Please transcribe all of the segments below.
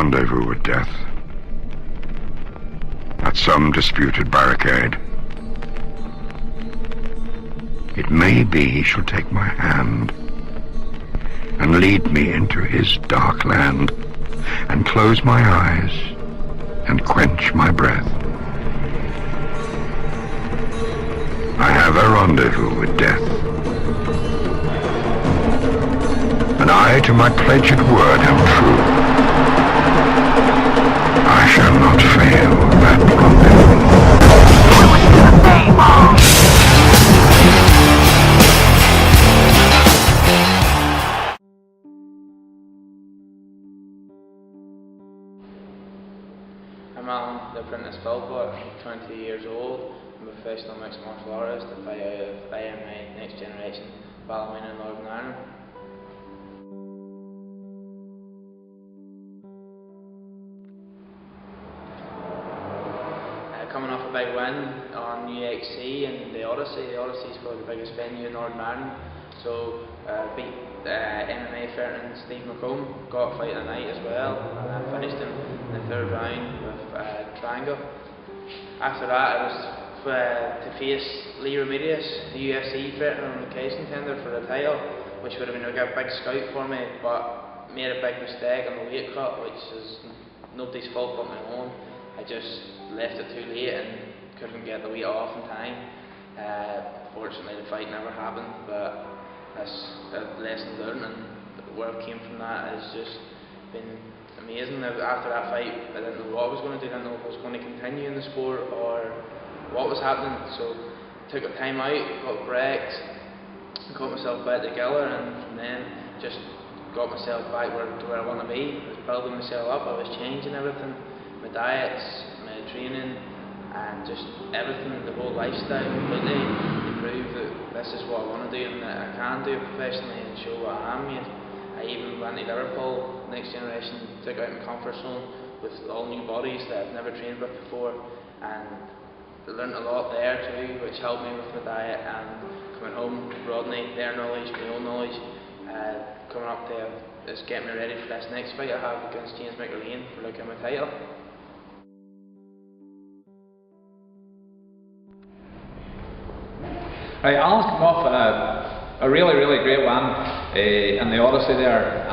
rendezvous with death at some disputed barricade. It may be he shall take my hand and lead me into his dark land and close my eyes and quench my breath. I have a rendezvous with death, and I to my pledged word am true. I shall not fail that rendezvous. I'm Alan, the apprentice billboard. I'm 20 years old. I'm a professional mixed martial artist. I fight out of IMA Next Generation, Ballymena in Northern Ireland. Coming off a big win on UXC and the Odyssey. The Odyssey is probably the biggest venue in Northern Ireland. So beat MMA veteran Steve McComb, got a fight of the night as well, and I finished him in the third round with a triangle. After that I was to face Lee Remedios, the UFC veteran on the case contender for the title, which would have been a big scout for me, but made a big mistake on the weight cut, which is nobody's fault but my own. I just left it too late and couldn't get the weight off in time. Fortunately the fight never happened, but that's a lesson learned, and where I came from that has just been amazing. After that fight I didn't know what I was going to do, I didn't know if I was going to continue in the sport or what was happening, so took a time out, got breaks, got myself back together, and from then just got myself back to where I want to be. I was building myself up, I was changing everything, my diets, my training, and just everything, the whole lifestyle completely, to prove that this is what I want to do and that I can do it professionally and show what I am made. I even went to Liverpool, Next Generation, took out my comfort zone with all new bodies that I've never trained with before, and I learnt a lot there too, which helped me with my diet, and coming home, broadening their knowledge, my own knowledge, coming up to is getting me ready for this next fight I have against James MacLeod for looking at my title. Right, Alan's come off a really great win in the Odyssey there,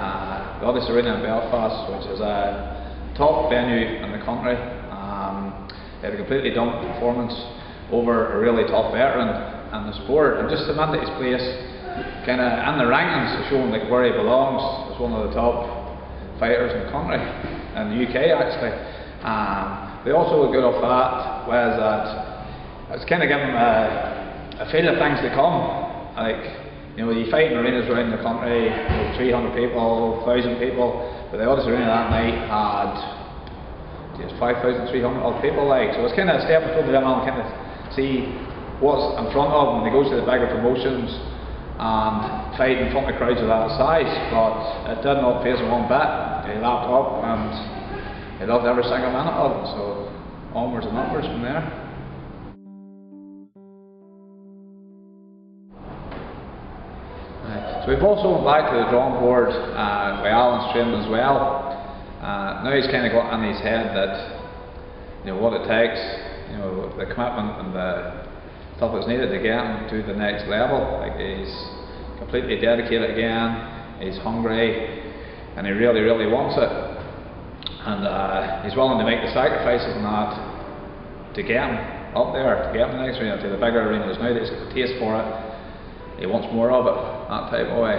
the Odyssey Arena in Belfast, which is a top venue in the country. He had a completely dominant performance over a really tough veteran in the sport, and just cemented his place kind of in the rankings, showing like where he belongs as one of the top fighters in the country, in the UK actually. They also were good off that was that it's kind of given him a feel of things to come. Like, you know, you fight in arenas around the country, 300 people, 1,000 people, but the Odyssey Arena that night had just 5,300 odd people, like, so it's kind of a step before them and kind of see what's in front of him when he goes to the bigger promotions and fight in front of crowds of that size. But it did not faze him one bit. He lapped up and he loved every single minute of it, so onwards and upwards from there. So we've also went back to the drawing board with Alan's training as well. Now he's kind of got in his head that, you know, what it takes, you know, the commitment and the stuff that's needed to get him to the next level. Like, he's completely dedicated again, he's hungry, and he really wants it. And he's willing to make the sacrifices and that to get him up there, to get him the next arena, to the bigger arenas. Now that he's got the taste for it, he wants more of it, that type of way.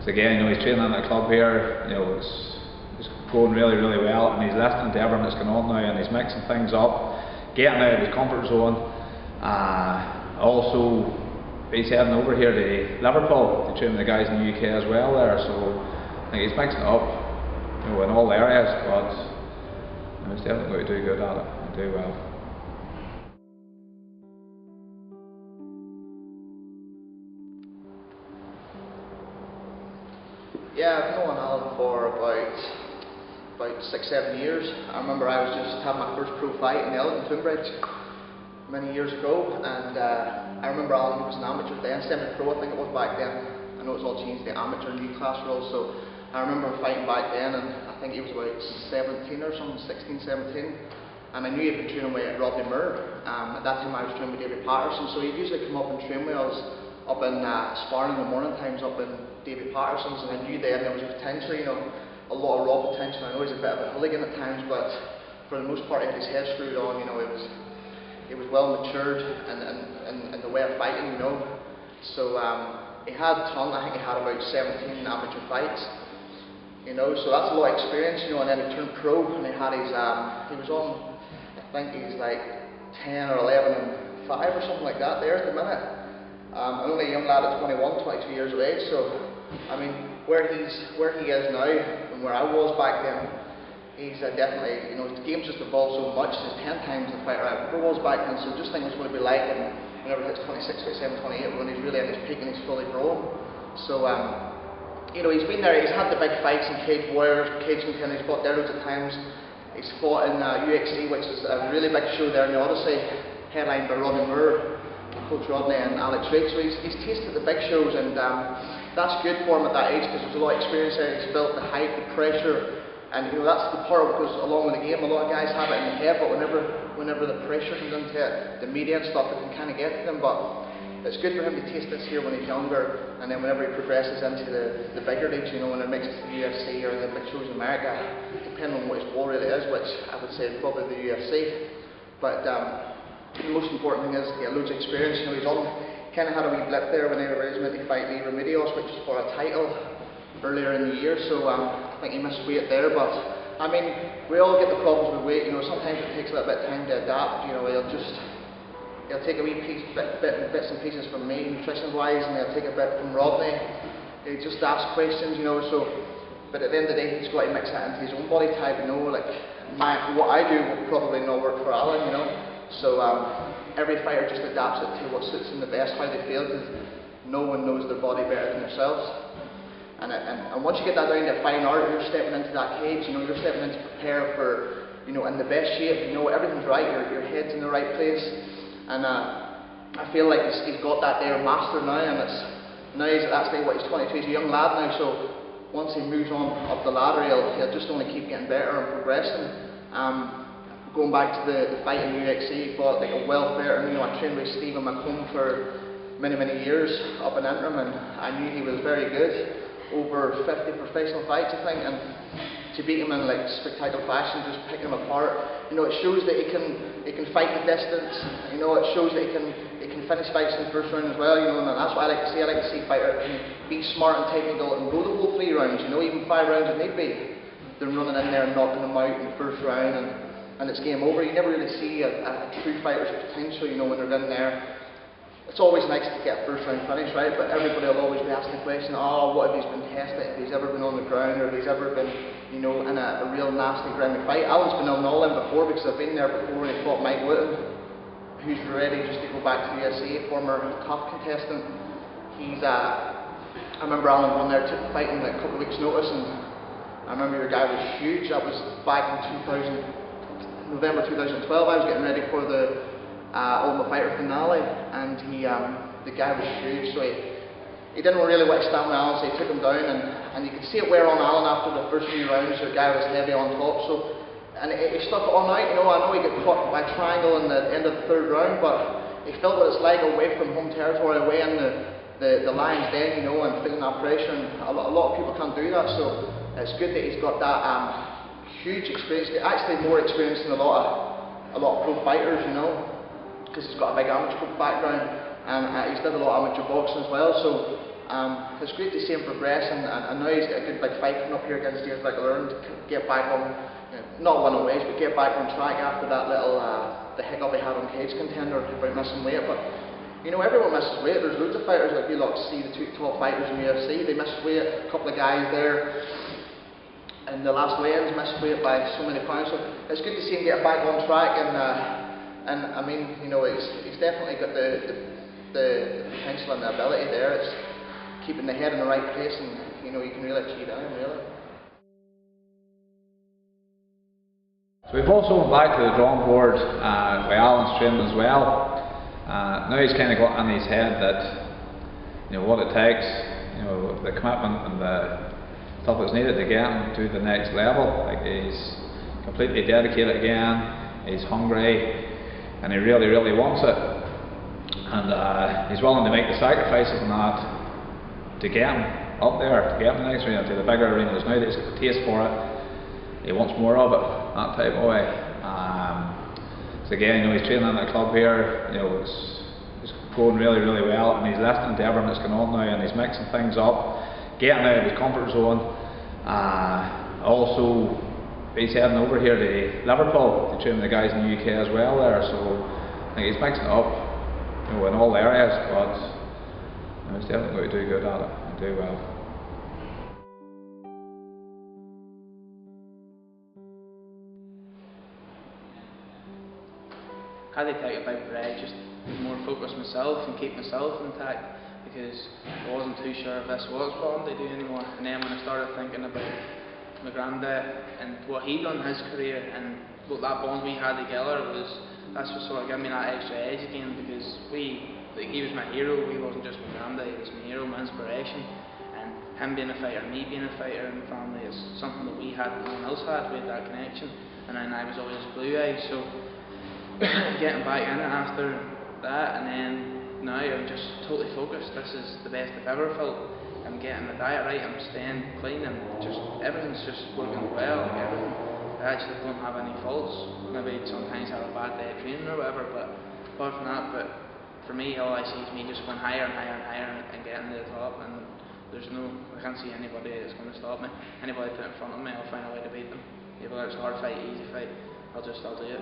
So again, you know, he's training in the club here, you know, it's going really well, and he's listening to everything that's going on now, and he's mixing things up, getting out of his comfort zone. Also, he's heading over here to Liverpool to train the guys in the UK as well there, so I think he's mixing it up, you know, in all areas, but you know, he's definitely going to do good at it and do well. Yeah, I've known Alan for about 6-7 years. I remember I was just having my first pro fight in Elgin, Twinbridge, many years ago, and I remember Alan was an amateur then, semi-pro I think it was back then. I know it's all changed, the amateur new class rules, so I remember fighting back then, and I think he was about 17 or something, 16, 17. And I knew he'd been training with Rodney Moore. At that time I was training with David Patterson, so he'd usually come up and train with us up in sparring in the morning times up in David Patterson's, and I knew then there was potential, you know, a lot of raw potential. I know he's a bit of a hooligan at times, but for the most part he had his head screwed on, you know, he was well matured in the way of fighting, you know. So he had tons, I think he had about 17 amateur fights, you know, so that's a lot of experience, you know. And then he turned pro, and he had his, he was on, I think he's like 10 or 11 and 5 or something like that there at the minute. Only a young lad at 21, 22 years of age, so I mean, where he is now and where I was back then, he's definitely, you know, the game's just evolved so much. He's 10 times the fighter I ever was back then, so just think what it's going to be like whenever he hits 26, 27, 28, when he's really at his peak and he's fully grown. So, you know, he's been there, he's had the big fights in Cage Warriors, Cage Contenders, he's fought there loads of times. He's fought in UXC, which is a really big show there in the Odyssey, headlined by Rodney Moore, Coach Rodney and Alex Drake. So he's tasted the big shows, and that's good for him at that age, because there's a lot of experience there. He's built the height, the pressure, and you know, that's the part that goes along with the game. A lot of guys have it in the head, but whenever the pressure comes into it, the media and stuff, it can kind of get to them. But it's good for him to taste this here when he's younger, and then whenever he progresses into the bigger leagues, you know, when it makes it to the UFC or the big shows in America, depending on what his goal really is, which I would say probably the UFC. But the most important thing is to get loads of experience. You know, he's on, kind of had a wee blip there whenever he was meant to fight Lee Remedios, which was for a title earlier in the year, so I think he missed weight there. But I mean, we all get the problems with weight, you know. Sometimes it takes a little bit of time to adapt, you know. He'll take a wee piece, bits and pieces from me, nutrition wise, and he'll take a bit from Rodney. He just asks questions, you know. So, but at the end of the day, he's got to mix that into his own body type, you know. Like what I do will probably not work for Alan, you know. So every fighter just adapts it to what suits them the best, how they feel, because no one knows their body better than themselves. And once you get that down to a fine art, you're stepping into that cage, you know, you're stepping in to prepare for, you know, in the best shape, you know, everything's right, your head's in the right place. And I feel like he's got that there mastered now, and now he's at that stage, he's 22, he's a young lad now, so once he moves on up the ladder, he'll just only keep getting better and progressing. Going back to the fight in UXC, he fought like a welfare, you know, I trained with Stephen McComb for many years up in Interim, and I knew he was very good. Over 50 professional fights, I think, and to beat him in like spectacular fashion, just picking him apart, you know, it shows that he can fight the distance. You know, it shows that he can finish fights in the first round as well. You know, and that's what I like to see. I like to see fighters can be smart and technical and go the whole 3 rounds. You know, even 5 rounds if need be. They're running in there and knocking them out in the first round, and it's game over. You never really see a true fighter's potential, you know, when they're in there. It's always nice to get a first round finish, right? But everybody will always be asking the question, oh, what if he's been tested, if he's ever been on the ground, or if he's ever been, you know, in a real nasty grimy fight. Alan's been on all in before, because I've been there before, and he fought Mike Whitten, who's ready just to go back to the UFC, a former tough contestant. I remember Alan won there, took the fight in a couple of weeks' notice, and I remember your guy was huge. That was back in November 2012. I was getting ready for the Ultimate Fighter finale, and the guy was huge, so he didn't really want to stand with Alan, so he took him down, and you could see it wear on Alan after the first few rounds. The guy was heavy on top, so, and he stuck it all night, you know. I know he got caught by triangle in the end of the 3rd round, but he felt what it's like away from home territory, away in the lion's den, you know, and feeling that pressure, and a lot of people can't do that, so it's good that he's got that huge experience, actually more experience than a lot of pro fighters, you know, because he's got a big amateur background, and he's did a lot of amateur boxing as well, so it's great to see him progress, and now he's got a good big fight coming up here against James MacLeod to get back on, you know, not one of ways, but get back on track after that little the hiccup he had on Cage Contender about missing weight. But you know, everyone misses weight. There's loads of fighters, like you lot see the 2 top fighters in the UFC, they miss weight. A couple of guys there in the last weigh-ins missed weight by so many pounds, so it's good to see him get back on track, and I mean, you know, he's definitely got the potential and the ability there. It's keeping the head in the right place, and you know, you can really achieve anything, really. So we've also went back to the drawing board with Alan's training as well. Now he's kind of got in his head that, you know, what it takes, you know, the commitment and the stuff that's needed to get him to the next level. Like, he's completely dedicated again, he's hungry, and he really, really wants it. And he's willing to make the sacrifices and that to get him up there, to get him to the next arena, to the bigger arenas. Now that he's got the taste for it, he wants more of it, that type of way. So again, he's training in the club here, it's going really, really well, and he's listening to everything that's going on now, and he's mixing things up, getting out of his comfort zone. Also, he's heading over here to Liverpool to train with the guys in the UK as well there, so I think he's mixing it up, in all areas, but he's definitely going to do good at it and do well. I had to take a big break, just be more focused myself and keep myself intact, because I wasn't too sure if this was what I wanted to do anymore. And then when I started thinking about my granddad and what he'd done in his career and what that bond we had together that's what sort of gave me that extra edge again, because he was my hero. He wasn't just my granddad, he was my hero, my inspiration. And him being a fighter, me being a fighter in the family is something that we had, no one else had. We had that connection, and then I was always blue eyes. So getting back in it after that, and then now I'm just totally focused. This is the best I've ever felt. I'm getting the diet right, I'm staying clean, and just everything's just working well. Like everything, I actually don't have any faults. Maybe sometimes I have a bad day of training or whatever, but apart from that, but for me, all I see is me just going higher and higher and higher and getting to the top, and I can't see anybody that's going to stop me. Anybody put in front of me, I'll find a way to beat them. Whether it's a hard fight, easy fight, I'll do it.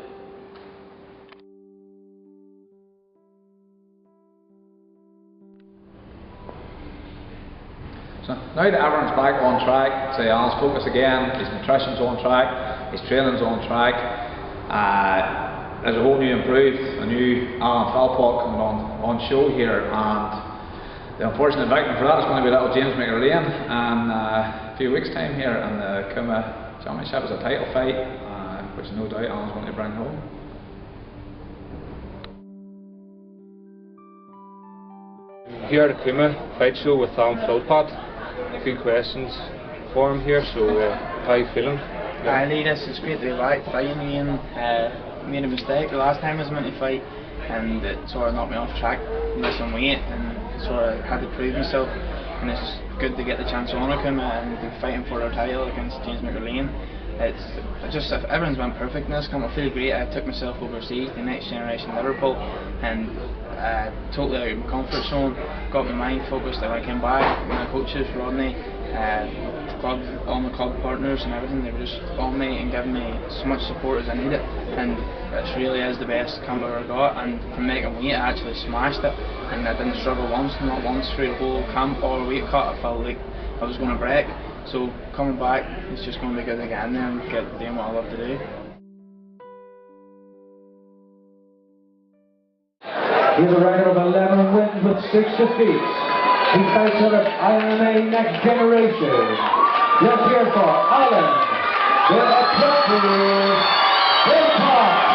So now that everyone's back on track, so Alan's focus again, his nutrition's on track, his training's on track, there's a whole new improved, a new Alan Philpott coming on show here, and the unfortunate victim for that is going to be little James MacLeod in a few weeks' time here in the Kuma Championship as a title fight, which no doubt Alan's going to bring home. Here at the Kuma fight show with Alan Philpott. A few questions for him here, so how are you feeling? Hi Leaders, it's great to be back fighting again. Made a mistake the last time I was meant to fight, and it sort of knocked me off track, missing weight, and sort of had to prove myself, and it's good to get the chance on at Kuma and be fighting for our title against James MacLeod. It's just, if everyone's went perfect in this camp, I feel great. I took myself overseas, the next generation Liverpool, and totally out of my comfort zone, got my mind focused. And when I came back, my coaches, Rodney, all my club partners and everything, they were just on me and giving me so much support as I needed, and it really is the best camp I ever got. And from making weight, I actually smashed it, and I didn't struggle not once through the whole camp or weight cut. I felt like I was going to break, so coming back, it's just going to be good again and get doing what I love to do. He has a record of 11 wins with 6 defeats. He fights out of MMA Next Generation. Let's hear for Alan, the appropriate Philpott.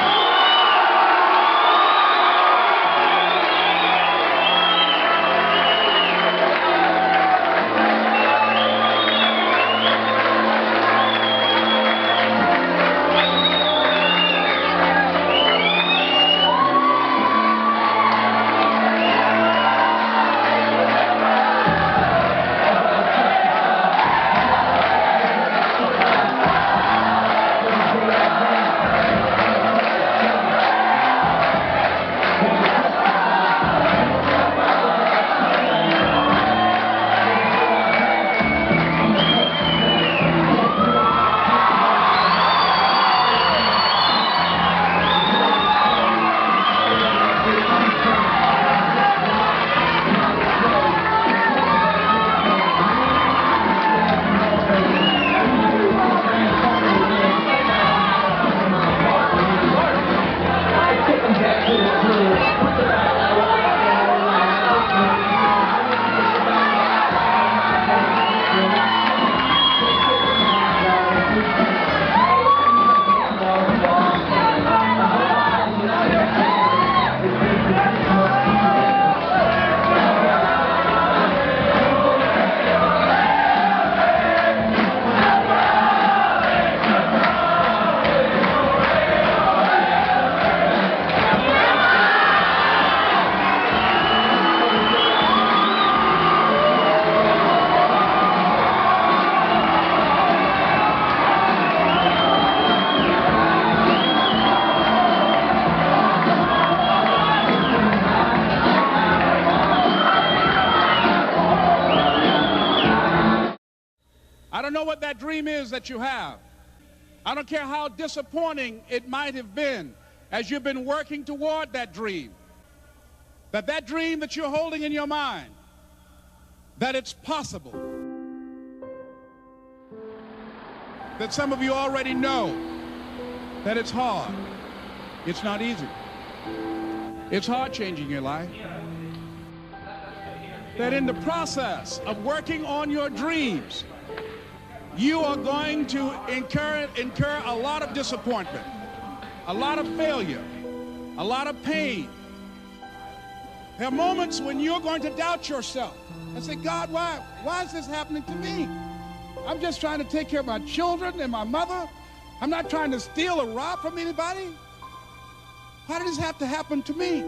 know what that dream is that you have. I don't care how disappointing it might have been as you've been working toward that dream. That dream that you're holding in your mind, that it's possible. That some of you already know that it's hard. It's not easy. It's hard changing your life. That in the process of working on your dreams, you are going to incur a lot of disappointment, a lot of failure, a lot of pain. There are moments when you're going to doubt yourself and say, God, why is this happening to me? I'm just trying to take care of my children and my mother. I'm not trying to steal or rob from anybody. Why did this have to happen to me?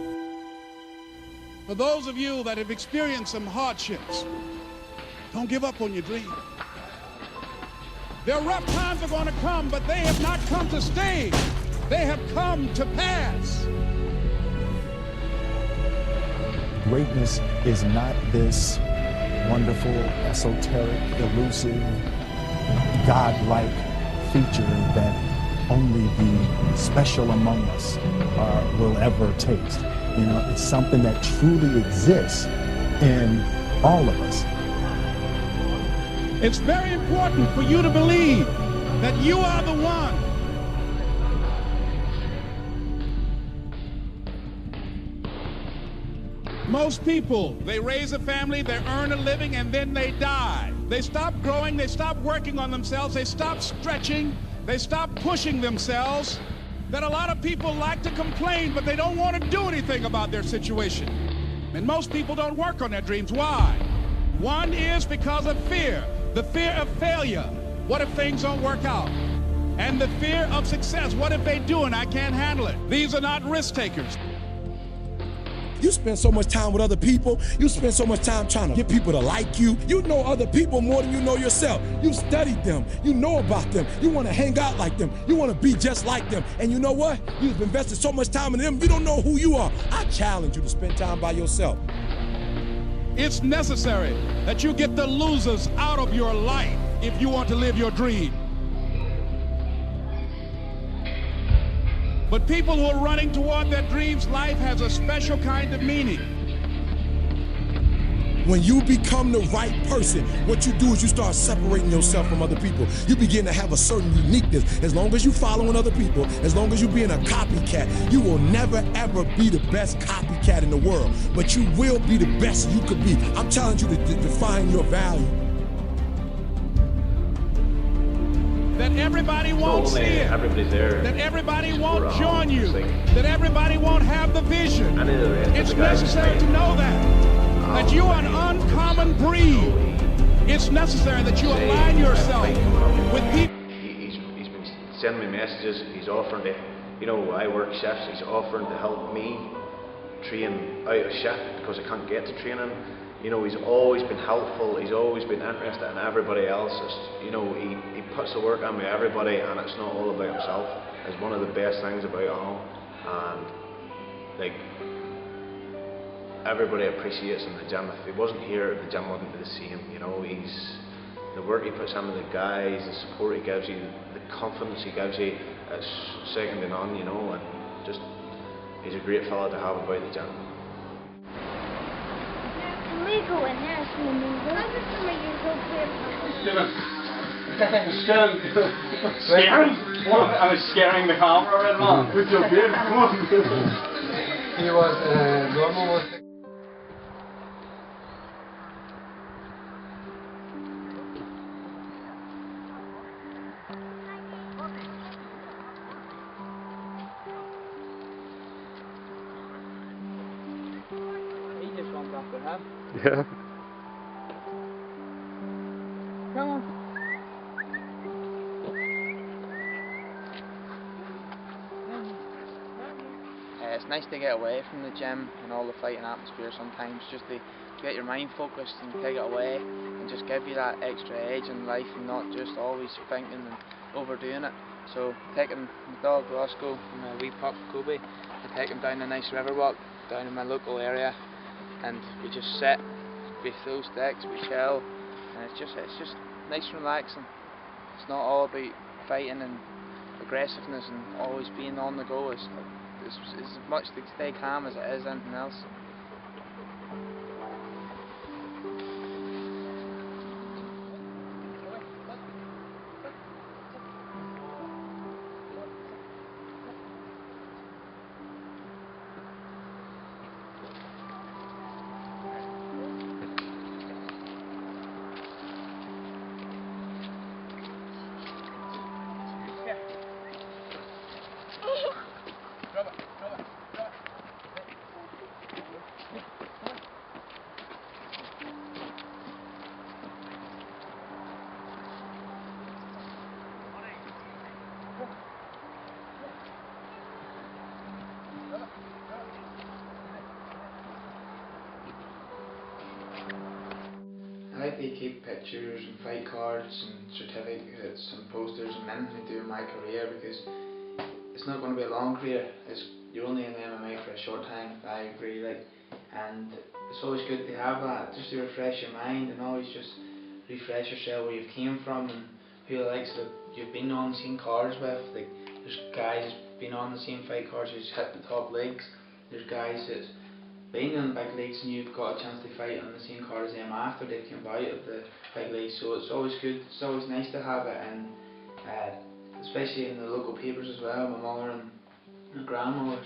For those of you that have experienced some hardships, don't give up on your dream. Their rough times are going to come, but they have not come to stay. They have come to pass. Greatness is not this wonderful, esoteric, elusive, God-like feature that only the special among us will ever taste. You know, it's something that truly exists in all of us. It's very important for you to believe that you are the one. Most people, they raise a family, they earn a living, and then they die. They stop growing, they stop working on themselves, they stop stretching, they stop pushing themselves. That a lot of people like to complain, but they don't want to do anything about their situation. And most people don't work on their dreams. Why? One is because of fear. The fear of failure. What if things don't work out? And the fear of success. What if they do and I can't handle it? These are not risk takers. You spend so much time with other people. You spend so much time trying to get people to like you. You know other people more than you know yourself. You studied them. You know about them. You want to hang out like them. You want to be just like them. And you know what? You've invested so much time in them, you don't know who you are. I challenge you to spend time by yourself. It's necessary that you get the losers out of your life if you want to live your dream. But people who are running toward their dreams, life has a special kind of meaning. When you become the right person, what you do is you start separating yourself from other people. You begin to have a certain uniqueness. As long as you're following other people, as long as you're being a copycat, you will never ever be the best copycat in the world. But you will be the best you could be. I'm challenging you to define your value. That everybody won't see it, that everybody won't join you, that everybody won't have the vision. It's necessary to know that you are an uncommon breed. It's necessary that you align yourself with people. He's been sending me messages, he's offering to, you know, I work shifts, he's offering to help me train out of shift because I can't get to training. You know, he's always been helpful, he's always been interested in everybody else. You know, he puts the work on with everybody and it's not all about himself. It's one of the best things about it all. And, like, everybody appreciates him in the gym. If he wasn't here, the gym wouldn't be the same. You know, the work he puts into the guys, the support he gives you, the confidence he gives you, it's second to none, you know, and just, he's a great fella to have about the gym. Can we go in there and see a movie? I just want to go Scaring? I was scaring the camera right now. Good job, babe. Come on. He was, normal was... He just runs after him. Yeah. Come on. It's nice to get away from the gym and all the fighting atmosphere sometimes, just to get your mind focused and take it away and just give you that extra edge in life and not just always thinking and overdoing it. So taking the dog Roscoe and my wee pup Kobe, I take him down a nice river walk down in my local area and we just sit, we throw sticks, we chill, and it's just nice and relaxing. It's not all about fighting and aggressiveness and always being on the go. It's as much to stay calm as it is anything else. I like to keep pictures and fight cards and certificates and posters and anything to do in my career, because it's not going to be a long career. You're only in MMA for a short time, I agree, and it's always good to have that, just to refresh your mind and always just refresh yourself where you've came from and who the likes that you've been on the same cards with. Like, there's guys been on the same fight cards who's hit the top leagues. There's guys that's been in the big leagues and you've got a chance to fight on the same card as them after they've come out of the big leagues. So it's always good, it's always nice to have it, and especially in the local papers as well. My mother and my grandmother,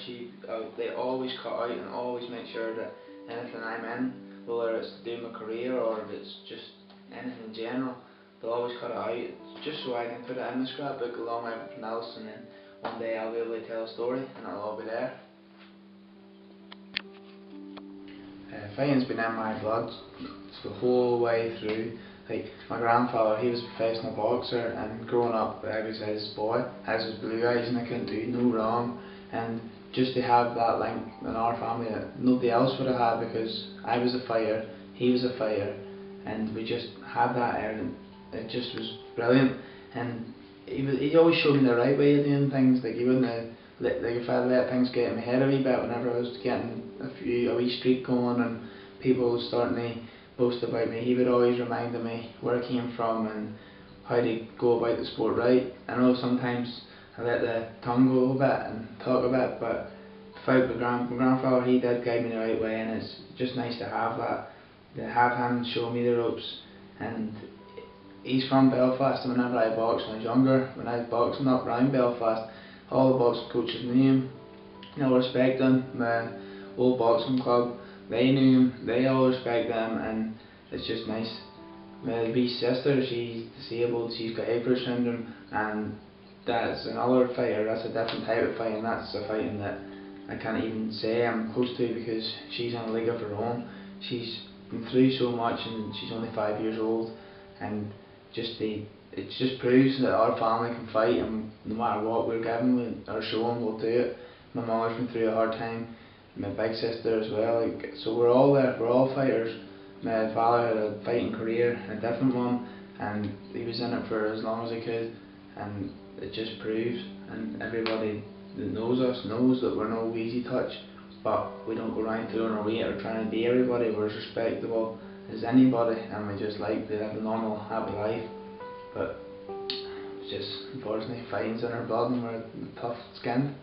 they always cut out and always make sure that anything I'm in, whether it's to do my career or if it's just anything in general, they'll always cut it out just so I can put it in the scrapbook along with everything else, and then one day I'll be able to tell a story and it'll all be there. Fighting's been in my blood the whole way through. Like, my grandfather, he was a professional boxer, and growing up I was his boy, I was his blue eyes, and I couldn't do no wrong. And just to have that link in our family that nobody else would have had, because I was a fighter, he was a fighter, and we just had that there, and it just was brilliant. And he always showed me the right way of doing things. Like, he wouldn't have, like if I let things get in my head a wee bit, whenever I was getting a wee streak going and people were starting to boast about me, he would always remind me where I came from and how to go about the sport right. I know sometimes I let the tongue go a bit and talk a bit, but without my grandfather, he did guide me the right way, and it's just nice to have that, to have him show me the ropes. And he's from Belfast, and whenever I boxed when I was younger, when I was boxing up around Belfast, all the boxing coaches knew him, they all respect him. My old boxing club, they knew him, they all respect him, and it's just nice. My wee sister, she's disabled, she's got Apert syndrome, and that's another fighter, that's a different type of fighting. That's a fighting that I can't even say I'm close to, because she's in a league of her own. She's been through so much, and she's only 5 years old, and it just proves that our family can fight, and no matter what we're given or shown, we'll do it. My mother's been through a hard time, my big sister as well, so we're all there, we're all fighters. My father had a fighting career, a different one, and he was in it for as long as he could, and it just proves, and everybody that knows us knows that we're no easy touch, but we don't go around throwing our weight or trying to be everybody. We're as respectable as anybody, and we just like to live a normal, happy life. But it's just, unfortunately, fighting's in our blood and we're tough skinned.